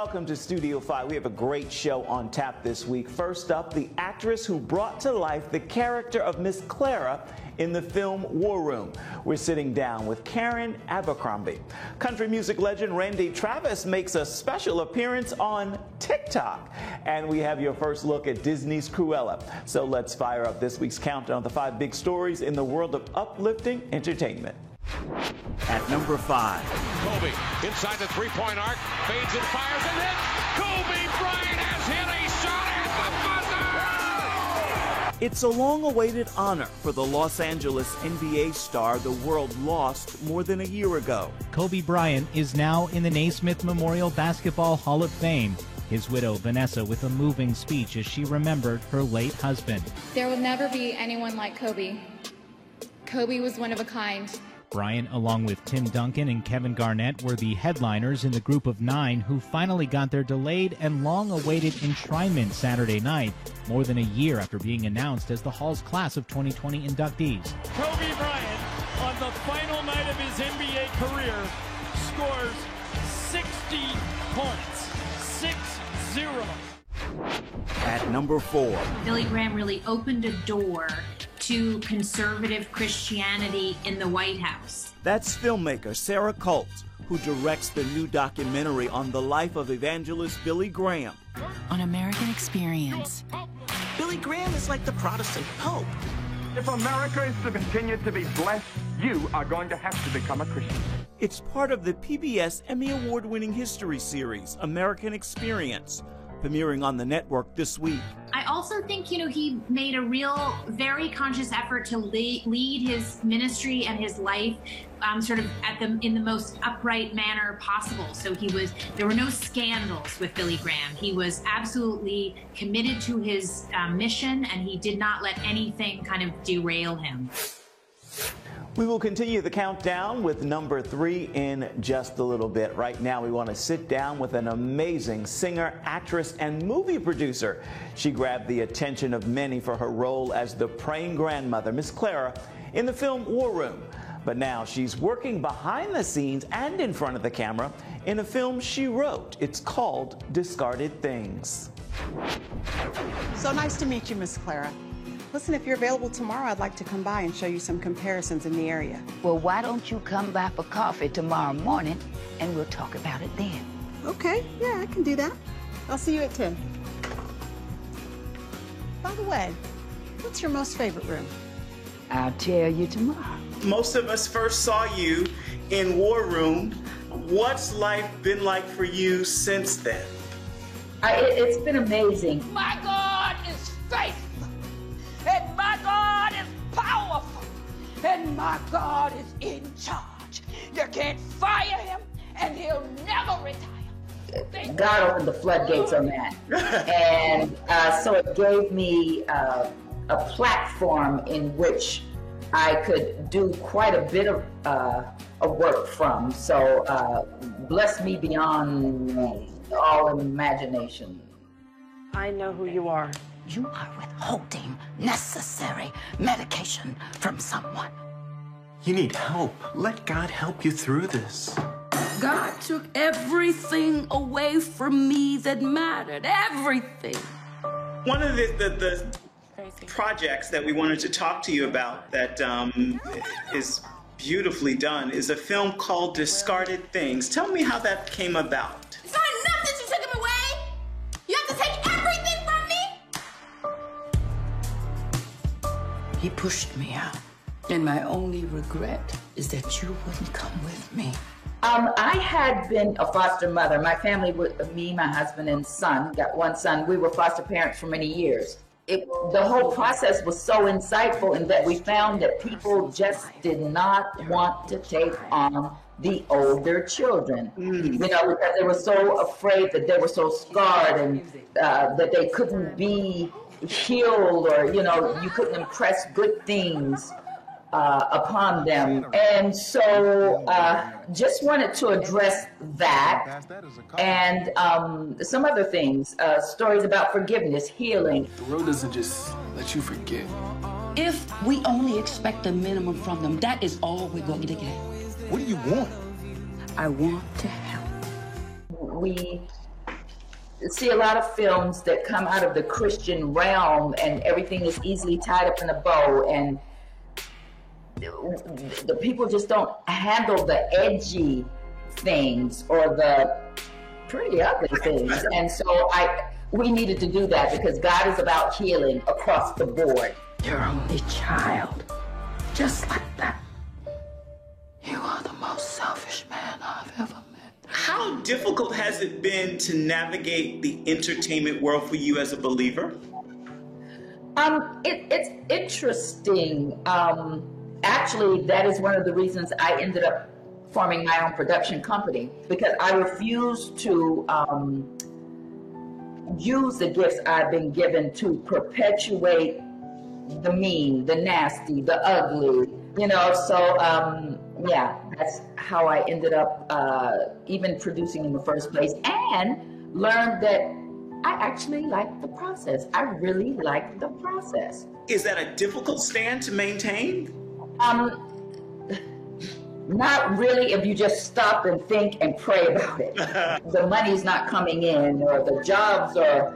Welcome to Studio 5. We have a great show on tap this week. First up, the actress who brought to life the character of Miss Clara in the film War Room. We're sitting down with Karen Abercrombie. Country music legend Randy Travis makes a special appearance on Tik Tok. And we have your first look at Disney's Cruella. So let's fire up this week's countdown of the 5 big stories in the world of uplifting entertainment. At number 5. Kobe inside the three-point arc, fades and fires and hits. Kobe Bryant has hit a shot at the buzzer! It's a long-awaited honor for the Los Angeles NBA star the world lost more than a year ago. Kobe Bryant is now in the Naismith Memorial Basketball Hall of Fame. His widow, Vanessa, with a moving speech as she remembered her late husband. There will never be anyone like Kobe. Kobe was one of a kind. Bryant, along with Tim Duncan and Kevin Garnett, were the headliners in the group of 9 who finally got their delayed and long-awaited enshrinement Saturday night, more than a year after being announced as the Hall's class of 2020 inductees. Kobe Bryant, on the final night of his NBA career, scores 60 points. 6-0. At number 4. Billy Graham really opened a door to conservative Christianity in the White House. That's filmmaker Sarah Colt, who directs the new documentary on the life of evangelist Billy Graham. On American Experience. Billy Graham is like the Protestant Pope. If America is to continue to be blessed, you are going to have to become a Christian. It's part of the PBS Emmy Award-winning history series, American Experience, premiering on the network this week. I also think, he made a real, very conscious effort to lead his ministry and his life in the most upright manner possible. So there were no scandals with Billy Graham. He was absolutely committed to his mission, and he did not let anything kind of derail him. We will continue the countdown with number 3 in just a little bit. Right now, we want to sit down with an amazing singer, actress, and movie producer. She grabbed the attention of many for her role as the praying grandmother, Miss Clara, in the film War Room. But now she's working behind the scenes and in front of the camera in a film she wrote. It's called Discarded Things. So nice to meet you, Miss Clara. Listen, if you're available tomorrow, I'd like to come by and show you some comparisons in the area. Well, why don't you come by for coffee tomorrow morning, and we'll talk about it then. Okay, yeah, I can do that. I'll see you at 10. By the way, what's your most favorite room? I'll tell you tomorrow. Most of us first saw you in War Room. What's life been like for you since then? It's been amazing. My God is faithful. And my God is powerful. And my God is in charge. You can't fire him, and he'll never retire. God opened the floodgates on that. And so it gave me a platform in which I could do quite a bit of work from. So bless me beyond all imagination. I know who you are. You are withholding necessary medication from someone. You need help. Let God help you through this. God took everything away from me that mattered. Everything. One of the projects that we wanted to talk to you about that is beautifully done is a film called Discarded Things. Tell me how that came about. It's not enough that you took him away. You have to take everything from me. He pushed me out. And my only regret is that you wouldn't come with me. I had been a foster mother. My family, me, my husband, and son, got one son. We were foster parents for many years. The whole process was so insightful in that we found that people just did not want to take on the older children, because they were so afraid, that they were so scarred, and that they couldn't be healed, or, you couldn't impress good things upon them. And so just wanted to address that and some other things, stories about forgiveness, healing. The world doesn't just let you forget. If we only expect a minimum from them, that is all we're going to get. What do you want? I want to help. We see a lot of films that come out of the Christian realm and everything is easily tied up in a bow, and the people just don't handle the edgy things or the pretty ugly things. And so we needed to do that because God is about healing across the board. Your only child, just like that. You are the most selfish man I've ever met. How difficult has it been to navigate the entertainment world for you as a believer? It's interesting. Actually, that is one of the reasons I ended up forming my own production company, because I refuse to use the gifts I've been given to perpetuate the mean, the nasty, the ugly, you know. So yeah, that's how I ended up even producing in the first place, and learned that I actually like the process. I really like the process. Is that a difficult stand to maintain? Not really if you just stop and think and pray about it. The money's not coming in, or the jobs are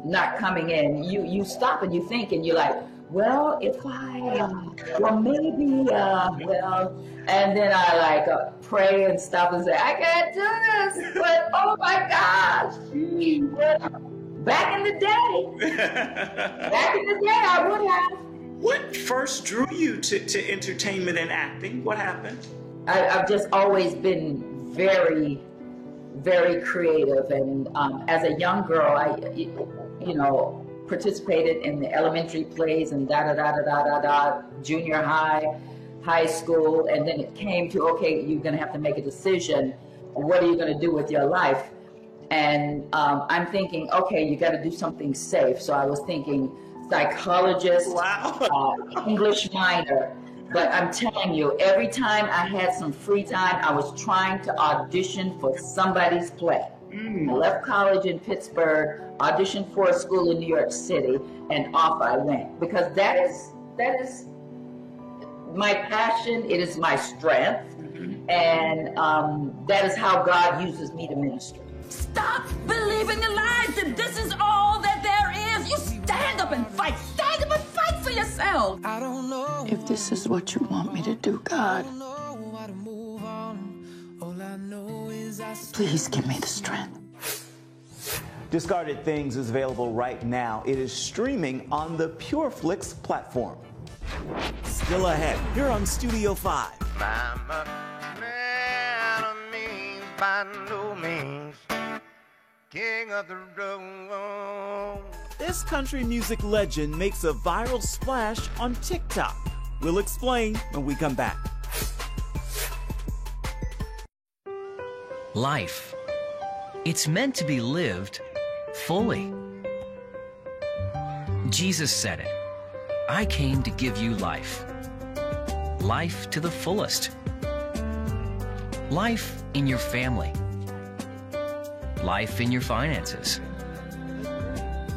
not coming in. You stop and you think and you're like, well, if well, maybe, well, and then I pray and stop and say, I can't do this, but oh my gosh. Back in the day, I would have. What first drew you to entertainment and acting? What happened? I've just always been very, very creative. And as a young girl, I participated in the elementary plays and junior high school. And then it came to, okay, you're going to have to make a decision. What are you going to do with your life? And I'm thinking, okay, you got to do something safe. So I was thinking, psychologist, wow. English minor. But I'm telling you, every time I had some free time, I was trying to audition for somebody's play. I left college in Pittsburgh, auditioned for a school in New York City, and off I went. Because that is my passion, it is my strength, and that is how God uses me to minister. Stop believing the lies that this is all that there is. You stand up and fight. Stand up and fight for yourself. I don't know if this is what you want me to do, God. Please give me the strength. Discarded Things is available right now. It is streaming on the PureFlix platform. Still ahead, here on Studio 5. I'm a man of means by no means. King of the road. This country music legend makes a viral splash on TikTok. We'll explain when we come back. Life. It's meant to be lived fully. Jesus said it. I came to give you life. Life to the fullest. Life in your family. Life in your finances.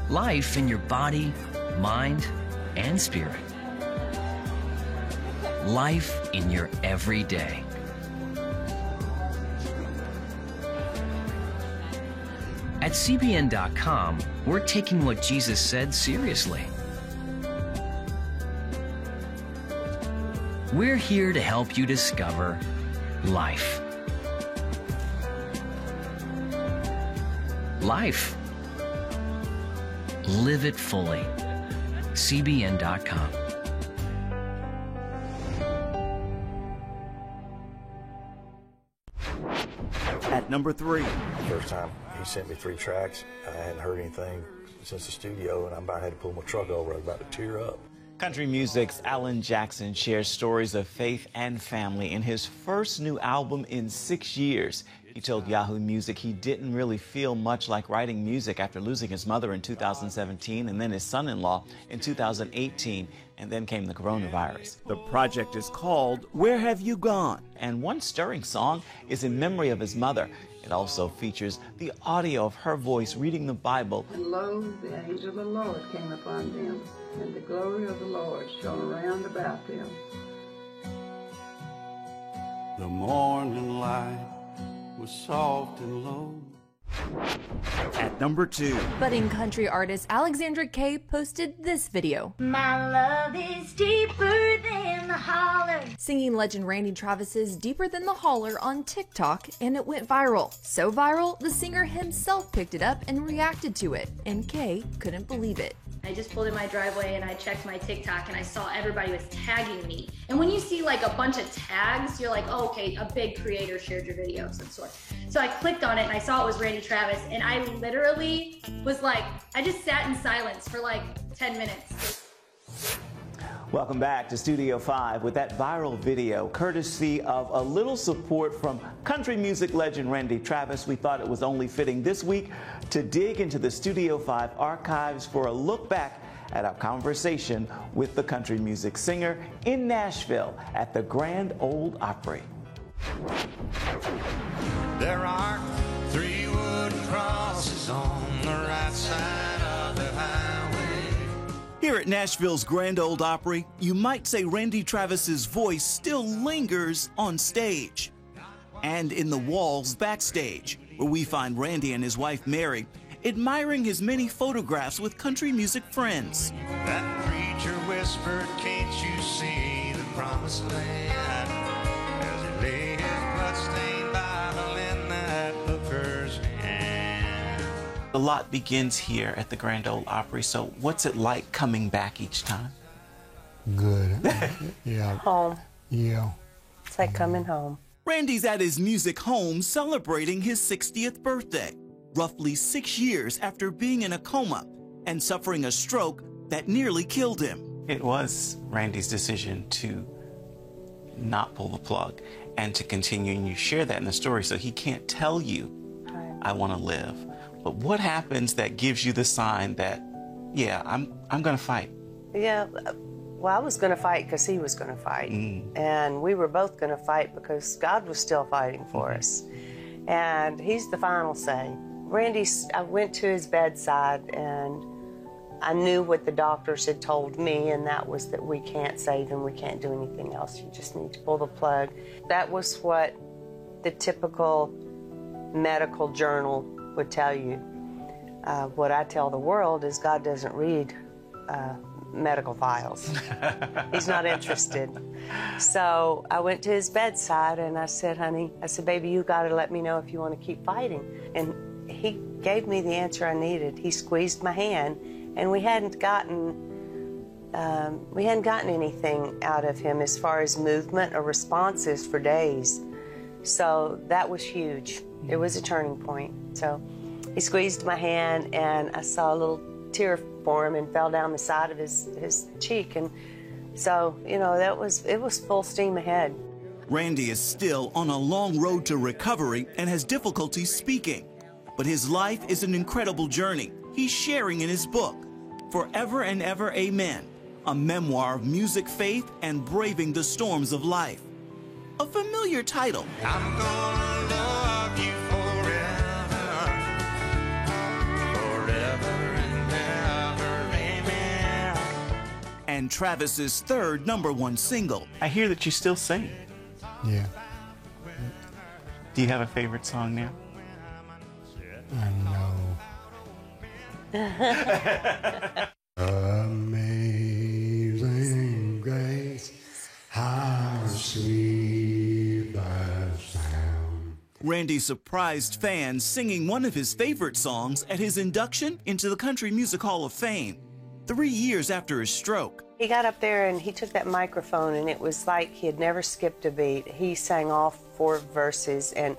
Life in your body, mind, and spirit. Life in your everyday. At CBN.com, we're taking what Jesus said seriously. We're here to help you discover life. Life. Live it fully. CBN.com. At number 3. The first time he sent me 3 tracks, I hadn't heard anything since the studio, and I about had to pull my truck over. I was about to tear up. Country music's Alan Jackson shares stories of faith and family in his first new album in 6 years. He told Yahoo Music he didn't really feel much like writing music after losing his mother in 2017 and then his son-in-law in 2018, and then came the coronavirus. The project is called Where Have You Gone? And one stirring song is in memory of his mother. It also features the audio of her voice reading the Bible. And lo, the angel of the Lord came upon them, and the glory of the Lord shone around about them. The morning light was soft and low. At number 2. Budding country artist Alexandra Kay posted this video. My love is deeper than the holler. Singing legend Randy Travis's Deeper Than the Holler on TikTok, and it went viral. So viral, the singer himself picked it up and reacted to it, and Kay couldn't believe it. I just pulled in my driveway and I checked my TikTok and I saw everybody was tagging me. And when you see like a bunch of tags, you're like, oh, okay, a big creator shared your video of some sort. So I clicked on it and I saw it was Randy Travis, and I literally was like, I just sat in silence for like 10 minutes. Welcome back to Studio 5 with that viral video, courtesy of a little support from country music legend Randy Travis. We thought it was only fitting this week to dig into the Studio 5 archives for a look back at our conversation with the country music singer in Nashville at the Grand Ole Opry. There are 3 wooden crosses on the right side of the highway. Here at Nashville's Grand Ole Opry, you might say Randy Travis's voice still lingers on stage and in the walls backstage, where we find Randy and his wife Mary admiring his many photographs with country music friends. That preacher whispered, can't you see the promised land? As he lay his bloodstained Bible in that hooker's hand. A lot begins here at the Grand Ole Opry, so what's it like coming back each time? Good. Yeah. Home. Yeah. It's like coming home. Randy's at his music home celebrating his 60th birthday, roughly 6 years after being in a coma and suffering a stroke that nearly killed him. It was Randy's decision to not pull the plug and to continue, and you share that in the story, so he can't tell you, I want to live. But what happens that gives you the sign that, yeah, I'm going to fight? Yeah, well, I was going to fight because he was going to fight. And we were both going to fight because God was still fighting for us. And he's the final say. I went to his bedside and I knew what the doctors had told me, and that was that we can't save him, we can't do anything else, you just need to pull the plug. That was what the typical medical journal would tell you. What I tell the world is God doesn't read medical files. He's not interested. So I went to his bedside and I said, honey, baby, you got to let me know if you want to keep fighting. And he gave me the answer I needed. He squeezed my hand, and we hadn't gotten anything out of him as far as movement or responses for days. So that was huge. It was a turning point. So he squeezed my hand, and I saw a little tear form and fell down the side of his cheek. And so, you know, it was full steam ahead. Randy is still on a long road to recovery and has difficulty speaking. But his life is an incredible journey he's sharing in his book, Forever and Ever Amen, a memoir of music, faith, and braving the storms of life. A familiar title. I'm gonna love you forever, forever and ever, amen. And Travis's third #1 single. I hear that you still sing. Yeah. Do you have a favorite song now? I know. Amazing grace, how sweet the sound. Randy surprised fans singing one of his favorite songs at his induction into the Country Music Hall of Fame, 3 years after his stroke. He got up there and he took that microphone, and it was like he had never skipped a beat. He sang all 4 verses, and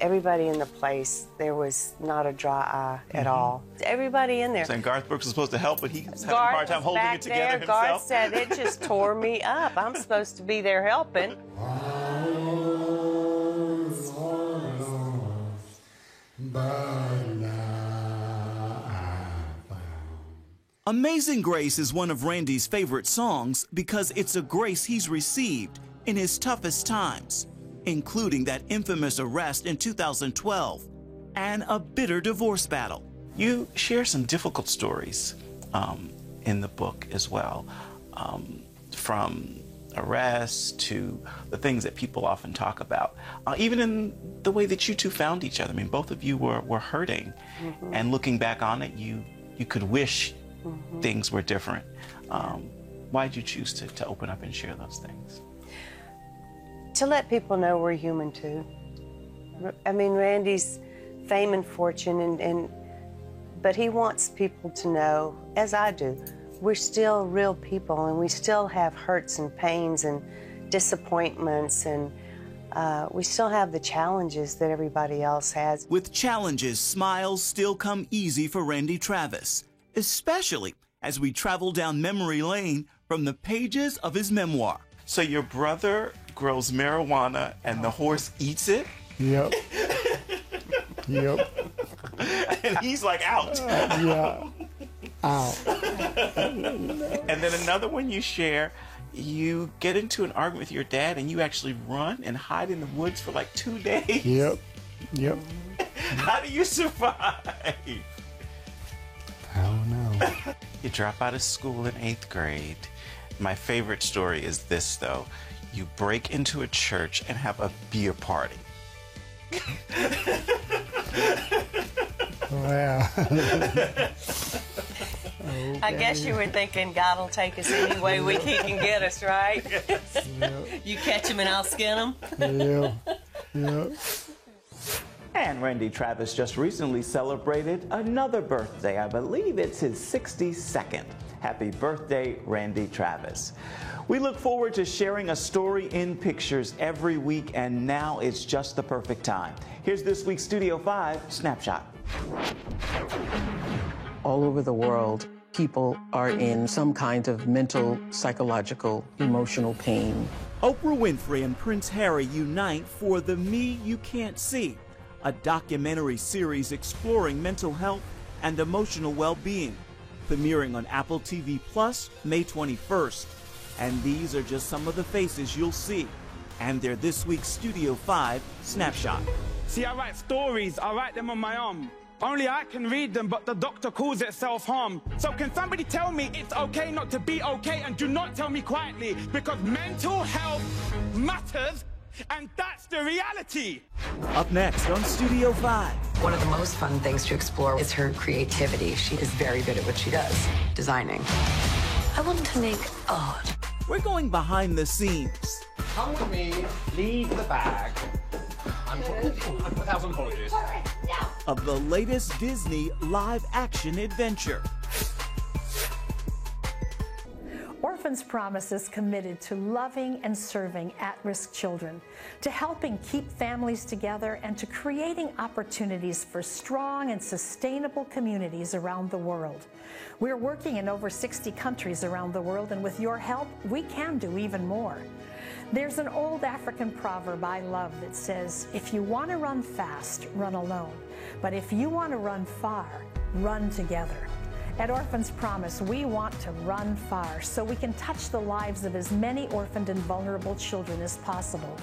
everybody in the place, there was not a dry eye at all. Everybody in there. And Garth Brooks was supposed to help, but he's having a hard time holding it together himself. Garth said, it just tore me up. I'm supposed to be there helping. Amazing Grace is one of Randy's favorite songs because it's a grace he's received in his toughest times, including that infamous arrest in 2012 and a bitter divorce battle. You share some difficult stories in the book as well, from arrests to the things that people often talk about, even in the way that you two found each other. I mean, both of you were hurting, and looking back on it, you could wish things were different. Why did you choose to open up and share those things? To let people know we're human too. I mean, Randy's fame and fortune, but he wants people to know, as I do, we're still real people, and we still have hurts and pains and disappointments, and we still have the challenges that everybody else has. With challenges, smiles still come easy for Randy Travis, especially as we travel down memory lane from the pages of his memoir. So your brother grows marijuana and the horse eats it? Yep. Yep. And he's like, out. Yeah. Out. And then another one you share, you get into an argument with your dad and you actually run and hide in the woods for like 2 days. Yep. Yep. How do you survive? I don't know. You drop out of school in 8th grade. My favorite story is this, though. You break into a church and have a beer party. Wow. Okay. I guess you were thinking God will take us any way he can get us, right? Yep. You catch him and I'll skin him? Yeah. Yeah. And Randy Travis just recently celebrated another birthday. I believe it's his 62nd. Happy birthday, Randy Travis. We look forward to sharing a story in pictures every week, and now it's just the perfect time. Here's this week's Studio 5 Snapshot. All over the world, people are in some kind of mental, psychological, emotional pain. Oprah Winfrey and Prince Harry unite for The Me You Can't See, a documentary series exploring mental health and emotional well-being, premiering on Apple TV Plus May 21st. And these are just some of the faces you'll see. And they're this week's Studio 5 Snapshot. See, I write stories, I write them on my arm. Only I can read them, but the doctor calls it self-harm. So can somebody tell me it's okay not to be okay, and do not tell me quietly, because mental health matters, and that's the reality. Up next on Studio 5. One of the most fun things to explore is her creativity. She is very good at what she does, designing. I want to make art. We're going behind the scenes. Come with me, leave the bag. I'm 1,000 apologies. Of the latest Disney live-action adventure. Orphans Promise is committed to loving and serving at-risk children, to helping keep families together, and to creating opportunities for strong and sustainable communities around the world. We're working in over 60 countries around the world, and with your help, we can do even more. There's an old African proverb I love that says, if you want to run fast, run alone. But if you want to run far, run together. At Orphans Promise, we want to run far so we can touch the lives of as many orphaned and vulnerable children as possible.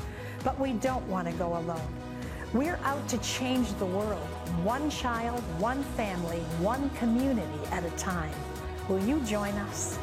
But we don't want to go alone. We're out to change the world, one child, one family, one community at a time. Will you join us?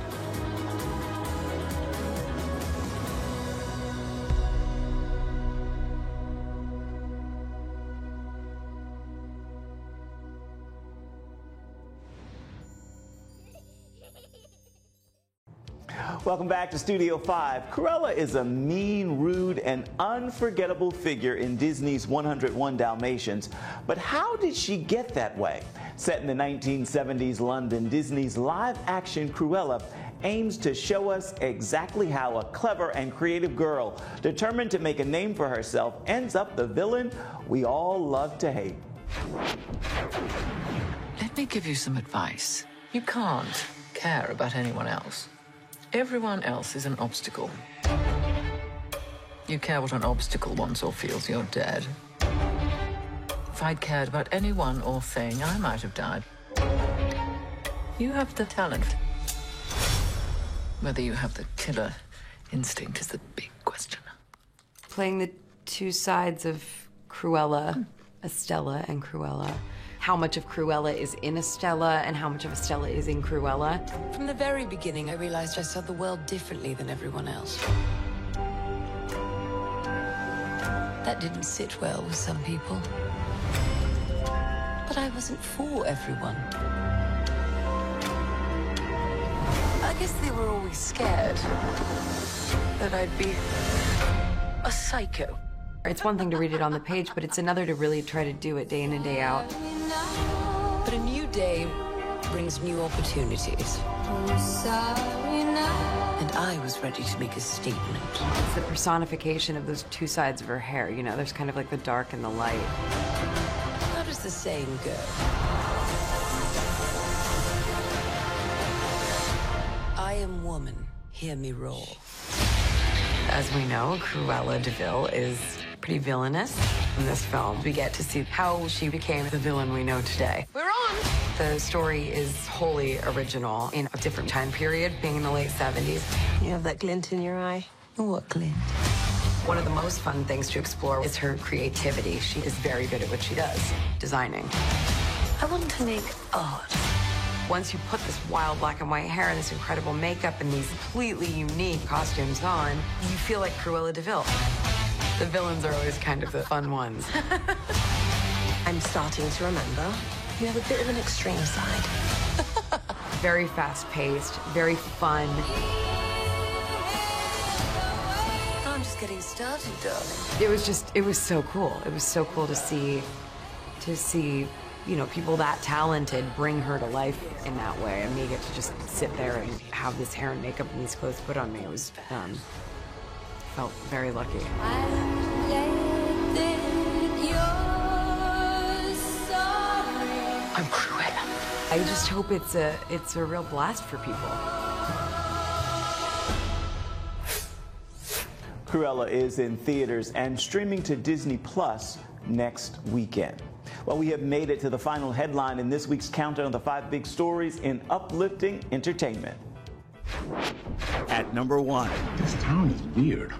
Welcome back to Studio 5. Cruella is a mean, rude, and unforgettable figure in Disney's 101 Dalmatians. But how did she get that way? Set in the 1970s London, Disney's live-action Cruella aims to show us exactly how a clever and creative girl, determined to make a name for herself, ends up the villain we all love to hate. Let me give you some advice. You can't care about anyone else. Everyone else is an obstacle. You care what an obstacle wants or feels, you're dead. If I'd cared about anyone or thing, I might have died. You have the talent. Whether you have the killer instinct is the big question. Playing the two sides of Cruella, Estella and Cruella. How much of Cruella is in Estella and how much of Estella is in Cruella. From the very beginning, I realized I saw the world differently than everyone else. That didn't sit well with some people. But I wasn't for everyone. I guess they were always scared that I'd be a psycho. It's one thing to read it on the page, but it's another to really try to do it day in and day out. But a new day brings new opportunities. And I was ready to make a statement. It's the personification of those two sides of her hair. You know, there's kind of like the dark and the light. How does the saying go? I am woman, hear me roar. As we know, Cruella DeVille is pretty villainous. In this film, we get to see how she became the villain we know today. We're on! The story is wholly original in a different time period, being in the late 70s. You have that glint in your eye. What glint? One of the most fun things to explore is her creativity. She is very good at what she does, designing. I want to make art. Once you put this wild black and white hair and this incredible makeup and these completely unique costumes on, you feel like Cruella DeVille. The villains are always kind of the fun ones. I'm starting to remember. You have a bit of an extreme side. Very fast-paced, very fun. I'm just getting started, darling. It was so cool. It was so cool to see, you know, people that talented bring her to life in that way. And me get to just sit there and have this hair and makeup and these clothes put on me. It was, felt very lucky. I'm Cruella. I just hope it's a real blast for people. Cruella is in theaters and streaming to Disney Plus next weekend. Well, we have made it to the final headline in this week's countdown of the 5 big stories in uplifting entertainment. At number 1. This town is weird.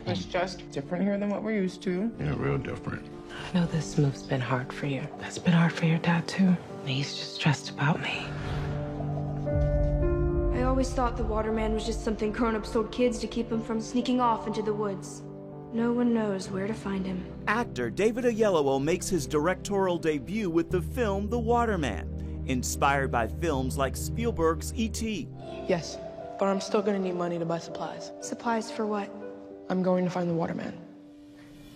It's just different here than what we're used to. Yeah, real different. I know this move's been hard for you. It's been hard for your dad, too. He's just stressed about me. I always thought the Waterman was just something grown-ups told kids to keep them from sneaking off into the woods. No one knows where to find him. Actor David Oyelowo makes his directorial debut with the film The Waterman, inspired by films like Spielberg's E.T. Yes, but I'm still gonna need money to buy supplies. Supplies for what? I'm going to find the Waterman.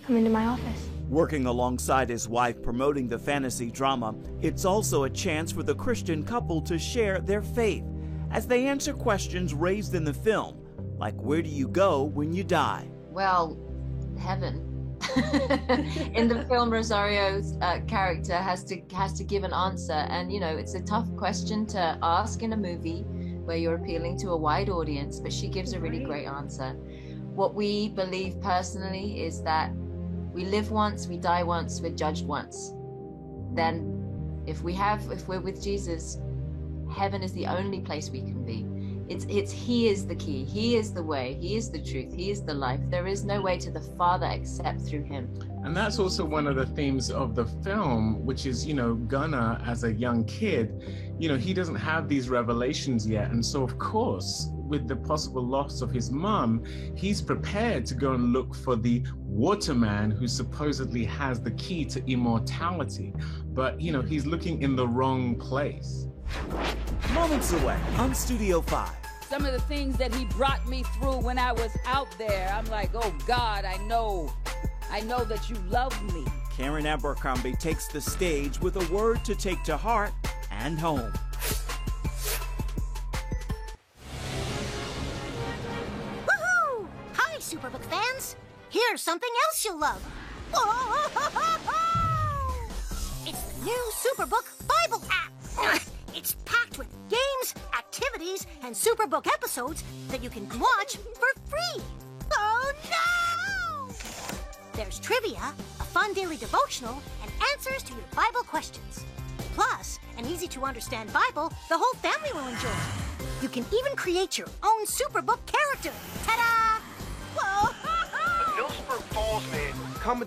Come into my office. Working alongside his wife promoting the fantasy drama, it's also a chance for the Christian couple to share their faith as they answer questions raised in the film, like where do you go when you die? Well, heaven. In the film, Rosario's character has to give an answer, and you know, it's a tough question to ask in a movie where you're appealing to a wide audience, but she gives a really great answer. What we believe personally is that we live once, we die once, we're judged once. Then if we're with Jesus, heaven is the only place we can be. He is the key, he is the way, he is the truth, he is the life. There is no way to the Father except through him. And that's also one of the themes of the film, which is, you know, Gunnar as a young kid, you know, he doesn't have these revelations yet. And so, of course, with the possible loss of his mom, he's prepared to go and look for the Waterman who supposedly has the key to immortality. But, you know, he's looking in the wrong place. Moments away on Studio 5. Some of the things that he brought me through when I was out there, I'm like, oh God, I know that you love me. Karen Abercrombie takes the stage with a word to take to heart and home. Woohoo! Hi, Superbook fans. Here's something else you'll love. It's the new Superbook Bible app. It's packed with games, activities, and Superbook episodes that you can watch for free. Oh no! There's trivia, a fun daily devotional, and answers to your Bible questions. Plus, an easy-to-understand Bible the whole family will enjoy. You can even create your own Superbook character. Ta-da! Whoa! Hillsburg Falls, man. Come.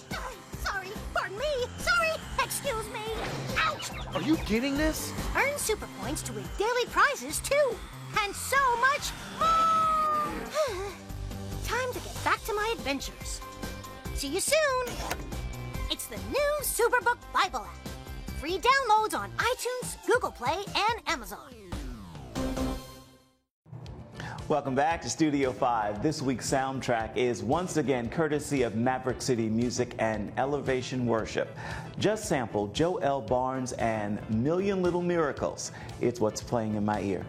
Sorry, pardon me. Sorry, excuse me. Ouch! Are you getting this? Earn super points to win daily prizes, too. And so much more! Time to get back to my adventures. See you soon. It's the new Superbook Bible app. Free downloads on iTunes, Google Play, and Amazon. Welcome back to Studio 5. This week's soundtrack is once again courtesy of Maverick City Music and Elevation Worship. Just sample Joel Barnes and Million Little Miracles. It's what's playing in my ear.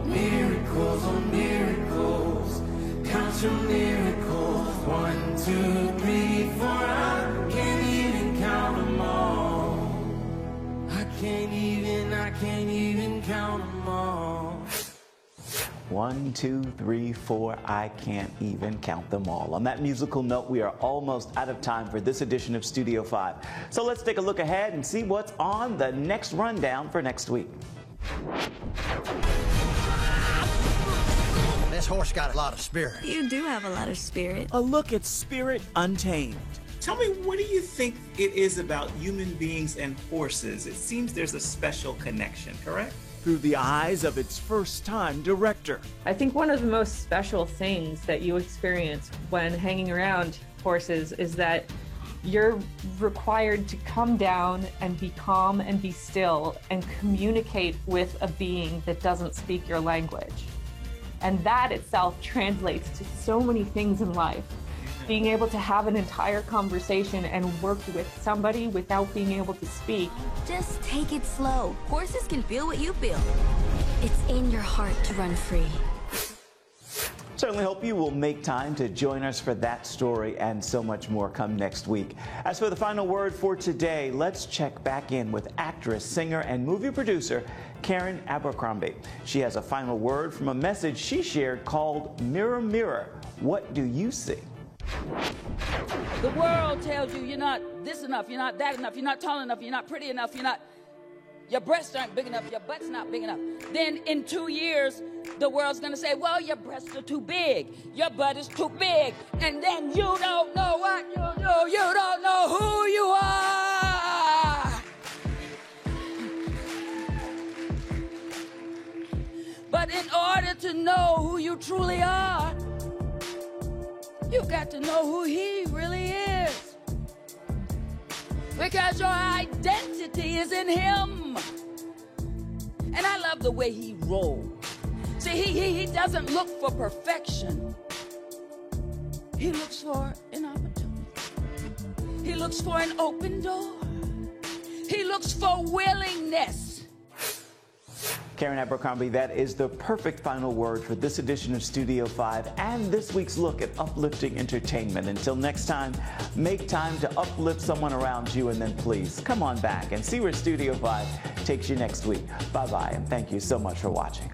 Miracles on miracles, count your miracles. 1, 2, 3, 4, I can't even count them all. I can't even count them all. 1, 2, 3, 4, I can't even count them all. On that musical note, we are almost out of time for this edition of Studio 5. So let's take a look ahead and see what's on the next rundown for next week. This horse got a lot of spirit. You do have a lot of spirit. A look at Spirit Untamed. Tell me, what do you think it is about human beings and horses? It seems there's a special connection, correct? Through the eyes of its first-time director. I think one of the most special things that you experience when hanging around horses is that you're required to come down and be calm and be still and communicate with a being that doesn't speak your language. And that itself translates to so many things in life. Being able to have an entire conversation and work with somebody without being able to speak. Just take it slow. Horses can feel what you feel. It's in your heart to run free. Certainly hope you will make time to join us for that story and so much more come next week. As for the final word for today, let's check back in with actress, singer, and movie producer Karen Abercrombie. She has a final word from a message she shared called Mirror, Mirror, What Do You See? The world tells you you're not this enough, you're not that enough, you're not tall enough, you're not pretty enough, your breasts aren't big enough, your butt's not big enough. Then in 2 years, the world's gonna say, well, your breasts are too big, your butt is too big, and then you don't know what you do, you don't know who you are. But in order to know who you truly are, you got to know who he really is. Because your identity is in him. And I love the way he rolls. See, he doesn't look for perfection. He looks for an opportunity. He looks for an open door. He looks for willingness. Karen Abercrombie, that is the perfect final word for this edition of Studio 5 and this week's look at uplifting entertainment. Until next time, make time to uplift someone around you, and then please come on back and see where Studio 5 takes you next week. Bye-bye, and thank you so much for watching.